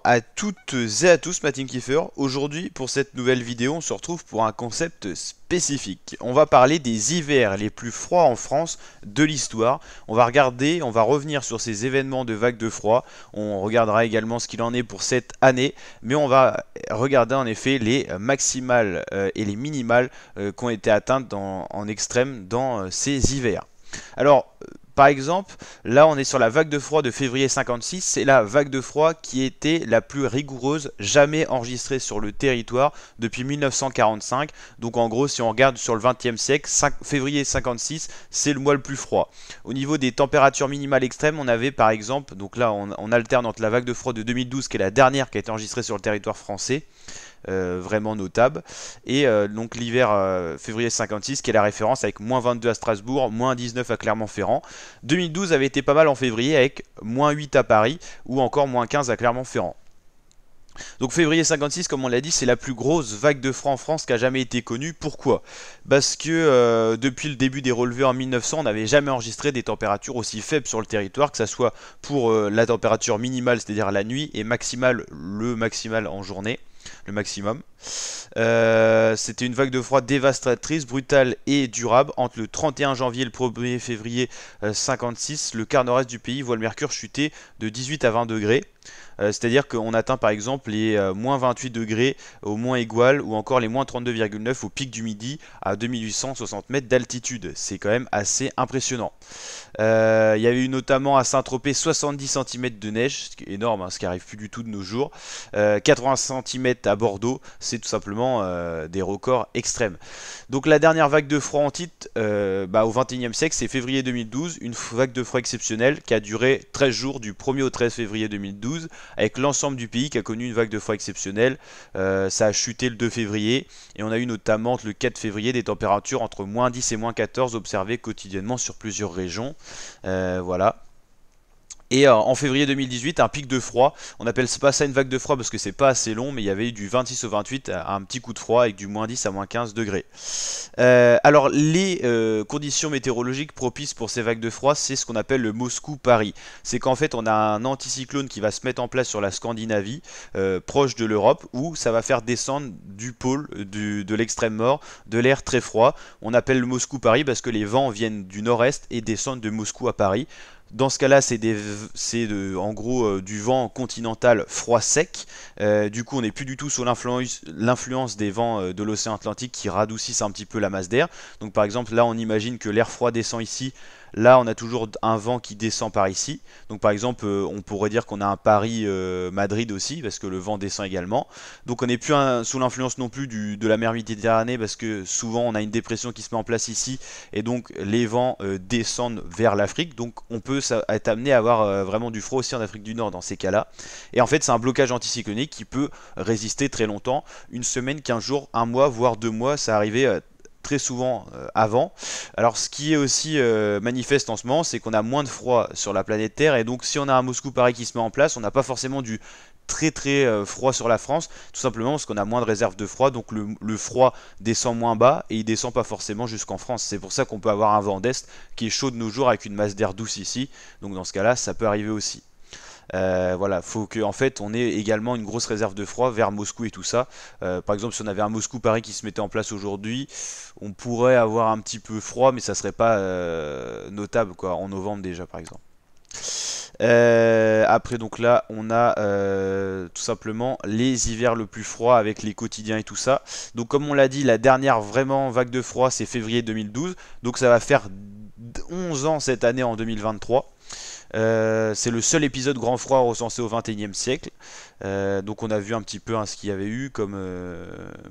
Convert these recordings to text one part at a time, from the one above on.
à toutes et à tous, ma team Kiefer. Aujourd'hui, pour cette nouvelle vidéo, on se retrouve pour un concept spécifique. On va parler des hivers les plus froids en France de l'histoire. On va revenir sur ces événements de vagues de froid. On regardera également ce qu'il en est pour cette année. Mais on va regarder en effet les maximales et les minimales qui ont été atteintes en extrême dans ces hivers. Alors, par exemple, là on est sur la vague de froid de février 56, c'est la vague de froid qui était la plus rigoureuse jamais enregistrée sur le territoire depuis 1945. Donc en gros, si on regarde sur le 20e siècle, février 56, c'est le mois le plus froid. Au niveau des températures minimales extrêmes, on avait par exemple, donc là on alterne entre la vague de froid de 2012 qui est la dernière qui a été enregistrée sur le territoire français, vraiment notable, et donc l'hiver février 56 qui est la référence avec moins 22 à Strasbourg, moins 19 à Clermont-Ferrand. 2012 avait été pas mal en février avec moins 8 à Paris ou encore moins 15 à Clermont-Ferrand. Donc février 56, comme on l'a dit, c'est la plus grosse vague de froid en France qui a jamais été connue. Pourquoi? Parce que depuis le début des relevés en 1900, on n'avait jamais enregistré des températures aussi faibles sur le territoire, que ce soit pour la température minimale, c'est-à-dire la nuit, et maximale, le maximal en journée. Le maximum. C'était une vague de froid dévastatrice, brutale et durable. Entre le 31 janvier et le 1er février 56, le quart nord-est du pays voit le mercure chuter de 18 à 20 degrés. C'est-à-dire qu'on atteint par exemple les moins 28 degrés au moins égal ou encore les moins 32,9 au pic du midi à 2860 mètres d'altitude. C'est quand même assez impressionnant. Il y avait eu notamment à Saint-Tropez 70 cm de neige, ce qui est énorme, hein, ce qui arrive plus du tout de nos jours. 80 cm à Bordeaux, c'est tout simplement des records extrêmes. Donc la dernière vague de froid en titre au 21e siècle, c'est février 2012, une vague de froid exceptionnelle qui a duré 13 jours du 1er au 13 février 2012, avec l'ensemble du pays qui a connu une vague de froid exceptionnelle. Ça a chuté le 2 février, et on a eu notamment le 4 février des températures entre moins 10 et moins 14 observées quotidiennement sur plusieurs régions. Voilà. Et en février 2018, un pic de froid. On appelle pas ça une vague de froid parce que c'est pas assez long, mais il y avait eu du 26 au 28, un petit coup de froid avec du moins 10 à moins 15 degrés. Alors les conditions météorologiques propices pour ces vagues de froid, c'est ce qu'on appelle le Moscou-Paris. C'est qu'en fait on a un anticyclone qui va se mettre en place sur la Scandinavie, proche de l'Europe, où ça va faire descendre du pôle, de l'extrême nord, de l'air très froid. On appelle le Moscou-Paris parce que les vents viennent du nord-est et descendent de Moscou à Paris. Dans ce cas-là, c'est en gros du vent continental froid sec. Du coup, on n'est plus du tout sous l'influence des vents de l'océan Atlantique qui radoucissent un petit peu la masse d'air. Donc par exemple, là, on imagine que l'air froid descend ici. Là, on a toujours un vent qui descend par ici. Donc par exemple, on pourrait dire qu'on a un Paris-Madrid aussi, parce que le vent descend également. Donc on n'est plus sous l'influence non plus de la mer Méditerranée, parce que souvent on a une dépression qui se met en place ici, et donc les vents descendent vers l'Afrique. Donc on peut être amené à avoir vraiment du froid aussi en Afrique du Nord dans ces cas-là. Et en fait, c'est un blocage anticyclonique qui peut résister très longtemps, une semaine, 15 jours, un mois, voire 2 mois. Ça arrivait très souvent avant. Alors ce qui est aussi manifeste en ce moment, c'est qu'on a moins de froid sur la planète Terre, et donc si on a un Moscou-Paris qui se met en place, on n'a pas forcément du très froid sur la France, tout simplement parce qu'on a moins de réserves de froid, donc le froid descend moins bas et il descend pas forcément jusqu'en France. C'est pour ça qu'on peut avoir un vent d'est qui est chaud de nos jours avec une masse d'air douce ici, donc dans ce cas là ça peut arriver aussi. Voilà, faut que en fait on ait également une grosse réserve de froid vers Moscou et tout ça. Par exemple, si on avait un Moscou-Paris qui se mettait en place aujourd'hui, on pourrait avoir un petit peu froid, mais ça serait pas notable quoi, en novembre déjà par exemple. Après donc là on a tout simplement les hivers le plus froid avec les quotidiens et tout ça. Donc comme on l'a dit, la dernière vraiment vague de froid c'est février 2012, donc ça va faire 11 ans cette année en 2023. C'est le seul épisode grand froid recensé au 21e siècle. Donc on a vu un petit peu ce qu'il y avait eu comme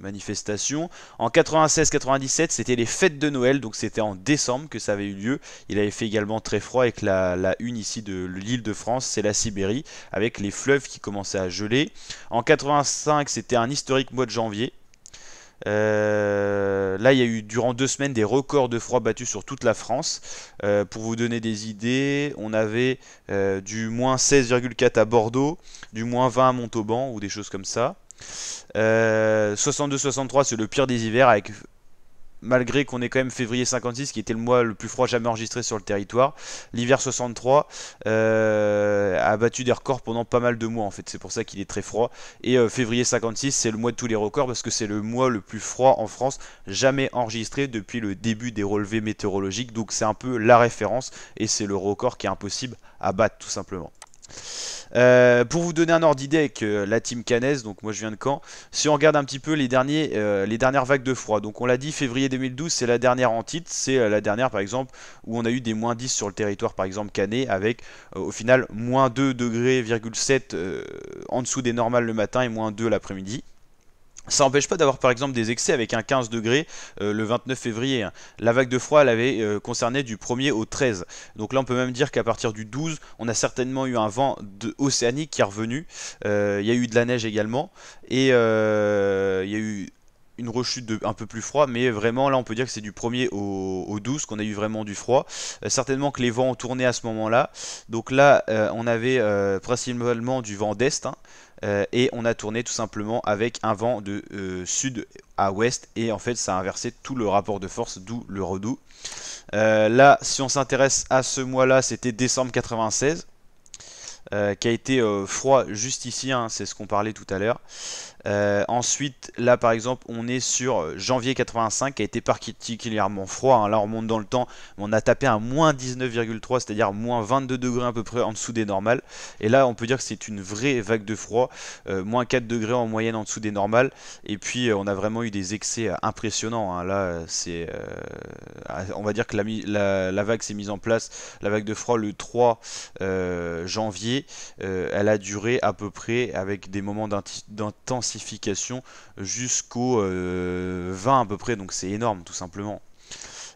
manifestation. En 96-97, c'était les fêtes de Noël, donc c'était en décembre que ça avait eu lieu. Il avait fait également très froid avec la une ici de l'île de France, c'est la Sibérie, avec les fleuves qui commençaient à geler. En 85, c'était un historique mois de janvier. Là, il y a eu durant 2 semaines des records de froid battus sur toute la France. Pour vous donner des idées, on avait du moins 16,4 à Bordeaux, du moins 20 à Montauban ou des choses comme ça. 62-63, c'est le pire des hivers avec malgré qu'on ait quand même février 56 qui était le mois le plus froid jamais enregistré sur le territoire. L'hiver 63 a battu des records pendant pas mal de mois en fait, c'est pour ça qu'il est très froid. Et février 56 c'est le mois de tous les records parce que c'est le mois le plus froid en France jamais enregistré depuis le début des relevés météorologiques. Donc c'est un peu la référence et c'est le record qui est impossible à battre tout simplement. Pour vous donner un ordre d'idée avec la team cannaise, donc moi je viens de Caen, si on regarde un petit peu les dernières vagues de froid, donc on l'a dit, février 2012 c'est la dernière en titre, c'est la dernière par exemple où on a eu des moins 10 sur le territoire par exemple canet avec au final moins 2 degrés,7 en dessous des normales le matin et moins 2 l'après-midi. Ça n'empêche pas d'avoir par exemple des excès avec un 15 degrés le 29 février. Hein. La vague de froid elle avait concerné du 1er au 13. Donc là on peut même dire qu'à partir du 12 on a certainement eu un vent océanique qui est revenu. Il y a eu de la neige également. Et il y a eu une rechute un peu plus froid, mais vraiment là on peut dire que c'est du 1er au 12 qu'on a eu vraiment du froid. Certainement que les vents ont tourné à ce moment-là. Donc là on avait principalement du vent d'est. Hein. Et on a tourné tout simplement avec un vent de sud à ouest et en fait ça a inversé tout le rapport de force, d'où le redout. Là si on s'intéresse à ce mois là c'était décembre 96 qui a été froid juste ici, hein, c'est ce qu'on parlait tout à l'heure. Ensuite, là par exemple, on est sur janvier 85 qui a été particulièrement froid. Hein. Là, on remonte dans le temps, on a tapé un moins 19,3, c'est-à-dire moins 22 degrés à peu près en dessous des normales. Et là, on peut dire que c'est une vraie vague de froid, moins 4 degrés en moyenne en dessous des normales. Et puis, on a vraiment eu des excès impressionnants. Hein. Là, c'est, on va dire que la vague s'est mise en place, la vague de froid le 3 janvier. Elle a duré à peu près avec des moments d'intensification jusqu'au 20 à peu près, donc c'est énorme tout simplement.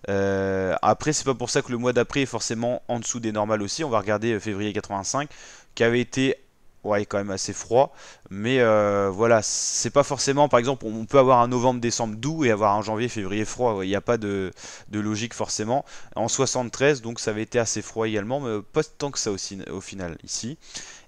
Après c'est pas pour ça que le mois d'après est forcément en dessous des normales aussi. On va regarder février 85 qui avait été ouais quand même assez froid, mais voilà, c'est pas forcément, par exemple on peut avoir un novembre-décembre doux et avoir un janvier-février froid, il n'y a pas de logique forcément. En 73 donc ça avait été assez froid également, mais pas tant que ça aussi au final ici.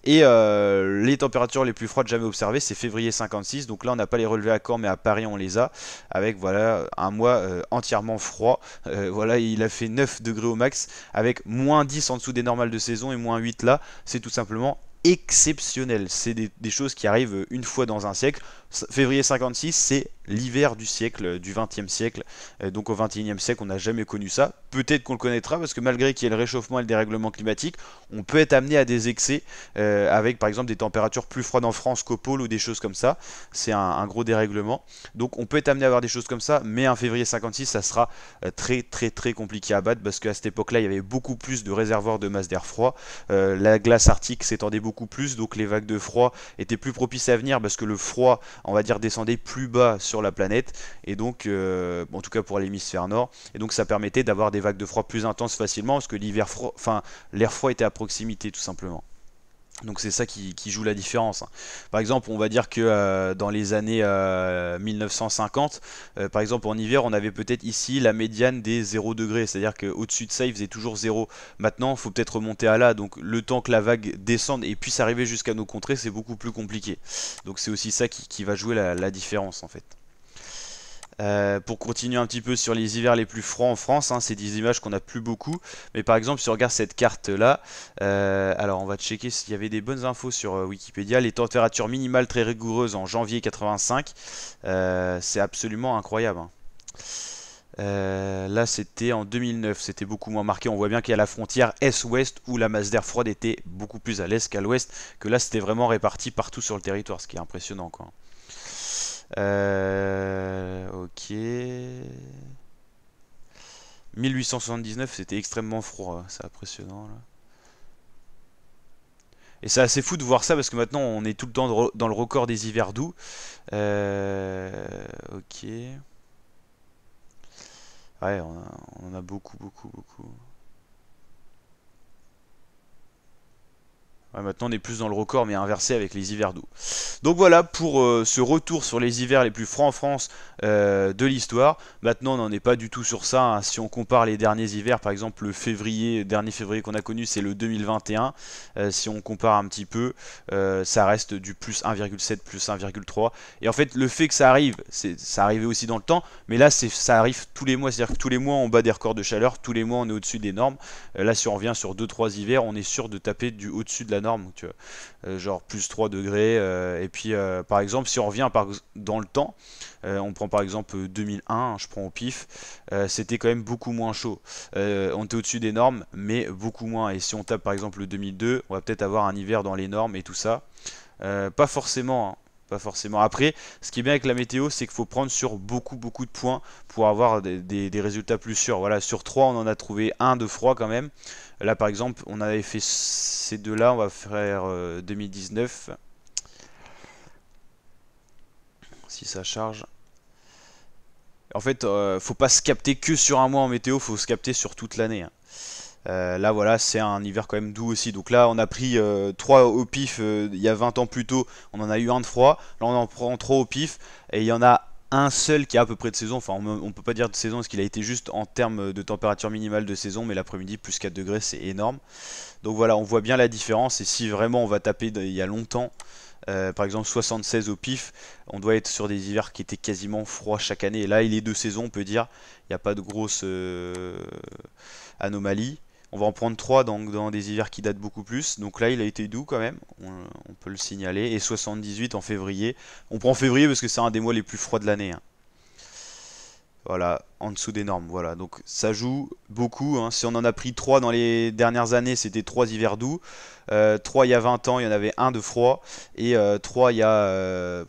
Et les températures les plus froides jamais observées, c'est février 56. Donc là, on n'a pas les relevés à Caen, mais à Paris, on les a. Avec voilà un mois entièrement froid. Voilà, il a fait 9 degrés au max, avec moins 10 en dessous des normales de saison et moins 8 là. C'est tout simplement exceptionnel. C'est des choses qui arrivent une fois dans un siècle. Février 56, c'est l'hiver du siècle, du 20e siècle. Donc au 21e siècle, on n'a jamais connu ça. Peut-être qu'on le connaîtra parce que malgré qu'il y ait le réchauffement et le dérèglement climatique, on peut être amené à des excès avec par exemple des températures plus froides en France qu'au pôle ou des choses comme ça. C'est un gros dérèglement. Donc on peut être amené à avoir des choses comme ça, mais un février 56, ça sera très compliqué à battre parce qu'à cette époque-là, il y avait beaucoup plus de réservoirs de masse d'air froid. La glace arctique s'étendait beaucoup plus, donc les vagues de froid étaient plus propices à venir parce que le froid, on va dire, descendait plus bas sur la planète, et donc, en tout cas pour l'hémisphère nord, et donc ça permettait d'avoir des vagues de froid plus intenses facilement parce que l'hiver froid, enfin l'air froid était à proximité tout simplement. Donc c'est ça qui joue la différence. Hein. Par exemple, on va dire que dans les années 1950, par exemple en hiver, on avait peut-être ici la médiane des 0 degrés, c'est-à-dire qu'au-dessus de ça, il faisait toujours 0. Maintenant, il faut peut-être remonter à là, donc le temps que la vague descende et puisse arriver jusqu'à nos contrées, c'est beaucoup plus compliqué. Donc c'est aussi ça qui va jouer la différence en fait. Pour continuer un petit peu sur les hivers les plus froids en France, hein, c'est des images qu'on n'a plus beaucoup. Mais par exemple, si on regarde cette carte là, alors on va checker s'il y avait des bonnes infos sur Wikipédia. Les températures minimales très rigoureuses en janvier 85, c'est absolument incroyable. Hein. Là c'était en 2009, c'était beaucoup moins marqué. On voit bien qu'il y a la frontière est-ouest où la masse d'air froide était beaucoup plus à l'est qu'à l'ouest, que là c'était vraiment réparti partout sur le territoire, ce qui est impressionnant quoi. Ok. 1879, c'était extrêmement froid, c'est impressionnant là. Et c'est assez fou de voir ça parce que maintenant on est tout le temps dans le record des hivers doux. Ok. Ouais, on en a beaucoup. Ouais, maintenant on est plus dans le record mais inversé avec les hivers doux. Donc voilà pour ce retour sur les hivers les plus froids en France de l'histoire. Maintenant on n'en est pas du tout sur ça, hein. Si on compare les derniers hivers, par exemple le dernier février qu'on a connu c'est le 2021. Si on compare un petit peu, ça reste du plus 1,7, plus 1,3. Et en fait le fait que ça arrive, ça arrivait aussi dans le temps, mais là ça arrive tous les mois, c'est-à-dire que tous les mois on bat des records de chaleur, tous les mois on est au-dessus des normes. Là si on revient sur 2-3 hivers, on est sûr de taper du au-dessus de la norme, tu vois, genre plus 3 degrés. Et puis par exemple si on revient dans le temps, on prend par exemple 2001, je prends au pif, c'était quand même beaucoup moins chaud. On était au-dessus des normes mais beaucoup moins. Et si on tape par exemple le 2002, on va peut-être avoir un hiver dans les normes et tout ça. Pas forcément, hein. Pas forcément. Après, ce qui est bien avec la météo, c'est qu'il faut prendre sur beaucoup de points pour avoir des résultats plus sûrs. Voilà, sur 3, on en a trouvé un de froid quand même. Là, par exemple, on avait fait ces deux-là, on va faire 2019. Si ça charge. En fait, faut pas se capter que sur un mois en météo, faut se capter sur toute l'année, hein. Là voilà, c'est un hiver quand même doux aussi. Donc là on a pris 3 au pif il y a 20 ans plus tôt, on en a eu un de froid. Là on en prend 3 au pif et il y en a un seul qui est à peu près de saison. Enfin on peut pas dire de saison parce qu'il a été juste en termes de température minimale de saison, mais l'après-midi plus 4 degrés c'est énorme. Donc voilà, on voit bien la différence. Et si vraiment on va taper il y a longtemps, par exemple 76 au pif, on doit être sur des hivers qui étaient quasiment froids chaque année. Et là il est de saison, on peut dire, il n'y a pas de grosse anomalie. On va en prendre 3 dans des hivers qui datent beaucoup plus. Donc là, il a été doux quand même, on peut le signaler. Et 78 en février. On prend février parce que c'est un des mois les plus froids de l'année, hein. Voilà, en dessous des normes. Voilà, donc ça joue beaucoup, hein. Si on en a pris 3 dans les dernières années, c'était 3 hivers doux. 3 il y a 20 ans, il y en avait un de froid. Et 3 il y a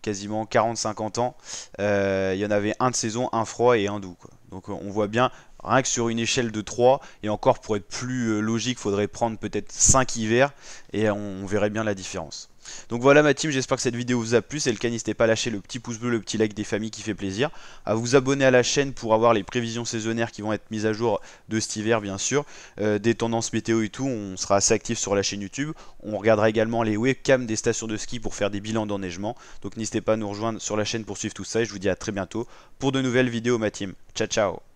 quasiment 40-50 ans, il y en avait un de saison, un froid et un doux, quoi. Donc on voit bien, rien que sur une échelle de 3, et encore pour être plus logique, il faudrait prendre peut-être 5 hivers, et on verrait bien la différence. Donc voilà ma team, j'espère que cette vidéo vous a plu. Si c'est le cas, n'hésitez pas à lâcher le petit pouce bleu, le petit like des familles qui fait plaisir, à vous abonner à la chaîne pour avoir les prévisions saisonnières qui vont être mises à jour de cet hiver bien sûr, des tendances météo et tout. On sera assez actif sur la chaîne YouTube. On regardera également les webcams des stations de ski pour faire des bilans d'enneigement. Donc n'hésitez pas à nous rejoindre sur la chaîne pour suivre tout ça et je vous dis à très bientôt pour de nouvelles vidéos ma team. Ciao ciao.